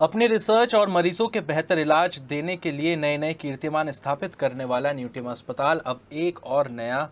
अपनी रिसर्च और मरीजों के बेहतर इलाज देने के लिए नए नए कीर्तिमान स्थापित करने वाला न्यूटिम अस्पताल अब एक और नया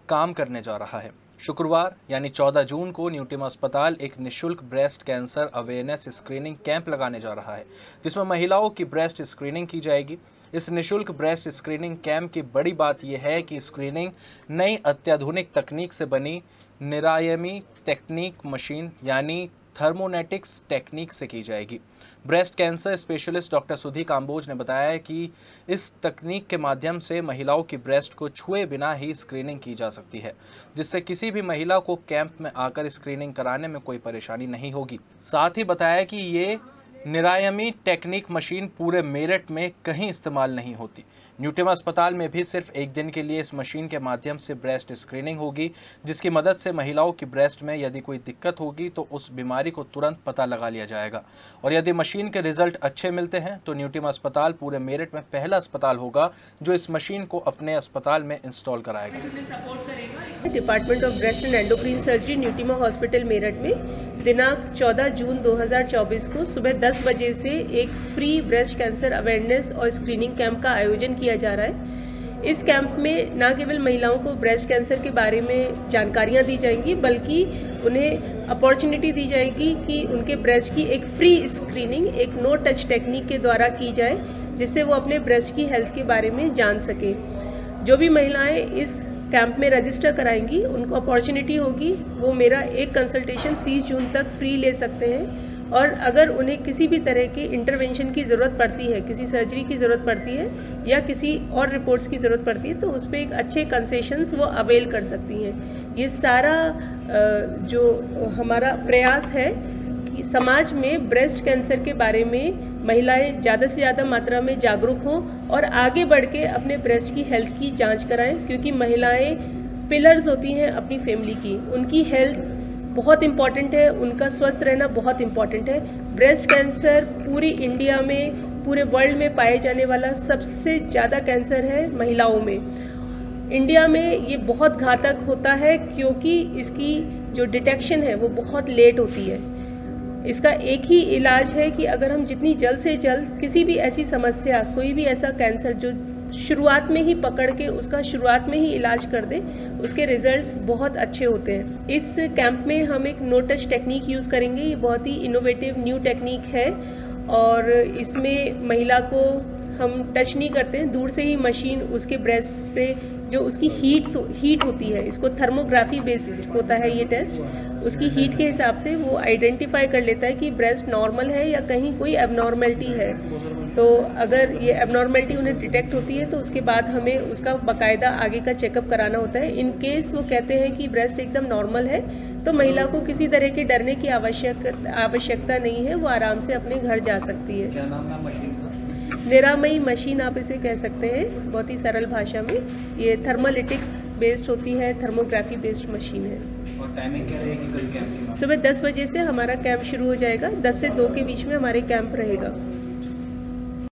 काम करने जा रहा है। शुक्रवार यानी 14 जून को न्यूटिम अस्पताल एक निशुल्क breast cancer awareness screening camp लगाने जा रहा है, जिसमें महिलाओं की ब्रेस्ट स्क्रीनिंग की जाएगी। इस निशुल्क ब्रेस्ट स्क्रीनिंग कैंप की बड़ी बात यह है कि स्क्रीनिंग नई अत्याधुनिक तकनीक से बनी निरायमी टेक्निक मशीन यानी थर्मोनेटिक्स टेक्निक से की जाएगी। ब्रेस्ट कैंसर स्पेशलिस्ट डॉक्टर सुधी काम्बोज ने बताया कि इस तकनीक के माध्यम से महिलाओं की ब्रेस्ट को छुए बिना ही स्क्रीनिंग की जा सकती है, जिससे किसी भी महिला को कैंप में आकर स्क्रीनिंग कराने में कोई परेशानी नहीं होगी। साथ ही बताया कि ये निरायमी टेक्निक मशीन पूरे मेरठ में कहीं इस्तेमाल नहीं होती। न्यूटिम अस्पताल में भी सिर्फ एक दिन के लिए इस मशीन के माध्यम से ब्रेस्ट स्क्रीनिंग होगी, जिसकी मदद से महिलाओं की ब्रेस्ट में यदि कोई दिक्कत होगी तो उस बीमारी को तुरंत पता लगा लिया जाएगा। और यदि मशीन के रिजल्ट अच्छे मिलते हैं तो न्यूटिम अस्पताल पूरे मेरठ में पहला अस्पताल होगा जो इस मशीन को अपने अस्पताल में इंस्टॉल कराएगा। Department of breast and endocrine surgery Nutema hospital Meerut में दिनांक 14 जून 2024 को सुबह 10 बजे से एक फ्री ब्रेस्ट कैंसर अवेयरनेस और स्क्रीनिंग कैंप का आयोजन किया जा रहा है। इस कैंप में न केवल महिलाओं को ब्रेस्ट कैंसर के बारे में जानकारियां दी जाएंगी, बल्कि उन्हें अपॉर्चुनिटी दी जाएगी कि उनके ब्रेस्ट की एक फ्री स्क्रीनिंग एक नो टच टेक्निक के द्वारा की जाए, जिससे वो अपने ब्रेस्ट की हेल्थ के बारे में जान सकें। जो भी महिलाएं इस कैंप में रजिस्टर कराएंगी उनको अपॉर्चुनिटी होगी, वो मेरा एक कंसल्टेशन 30 जून तक फ्री ले सकते हैं। और अगर उन्हें किसी भी तरह के इंटरवेंशन की ज़रूरत पड़ती है, किसी सर्जरी की ज़रूरत पड़ती है या किसी और रिपोर्ट्स की ज़रूरत पड़ती है, तो उस पर एक अच्छे कंसेशंस वो अवेल कर सकती हैं। ये सारा जो हमारा प्रयास है कि समाज में ब्रेस्ट कैंसर के बारे में महिलाएं ज़्यादा से ज़्यादा मात्रा में जागरूक हों और आगे बढ़ के अपने ब्रेस्ट की हेल्थ की जांच कराएं, क्योंकि महिलाएं पिलर्स होती हैं अपनी फैमिली की। उनकी हेल्थ बहुत इम्पॉर्टेंट है, उनका स्वस्थ रहना बहुत इम्पॉर्टेंट है। ब्रेस्ट कैंसर पूरी इंडिया में, पूरे वर्ल्ड में पाए जाने वाला सबसे ज़्यादा कैंसर है महिलाओं में। इंडिया में ये बहुत घातक होता है क्योंकि इसकी जो डिटेक्शन है वो बहुत लेट होती है। इसका एक ही इलाज है कि अगर हम जितनी जल्द से जल्द किसी भी ऐसी समस्या, कोई भी ऐसा कैंसर जो शुरुआत में ही पकड़ के उसका शुरुआत में ही इलाज कर दें, उसके रिजल्ट्स बहुत अच्छे होते हैं। इस कैंप में हम एक नो टच टेक्निक यूज़ करेंगे। ये बहुत ही इनोवेटिव न्यू टेक्निक है और इसमें महिला को हम टच नहीं करते हैं, दूर से ही मशीन उसके ब्रेस्ट से जो उसकी हीट होती है, इसको थर्मोग्राफी बेस्ड होता है ये टेस्ट, उसकी हीट के हिसाब से वो आइडेंटिफाई कर लेता है कि ब्रेस्ट नॉर्मल है या कहीं कोई एबनॉर्मेलिटी है। तो अगर ये एबनॉर्मेलिटी उन्हें डिटेक्ट होती है तो उसके बाद हमें उसका बाकायदा आगे का चेकअप कराना होता है। इन केस वो कहते हैं कि ब्रेस्ट एकदम नॉर्मल है तो महिला को किसी तरह के डरने की आवश्यकता नहीं है, वो आराम से अपने घर जा सकती है। क्या नाम है मशीन का? निरामयी मशीन आप इसे कह सकते हैं, बहुत ही सरल भाषा में। ये थर्मोलिटिक्स बेस्ड होती है, थर्मोग्राफी बेस्ड मशीन है। और टाइमिंग क्या रहेगी कल कैंप की? सुबह 10 बजे से हमारा कैंप शुरू हो जाएगा, 10 से 2 के बीच में हमारे कैंप रहेगा।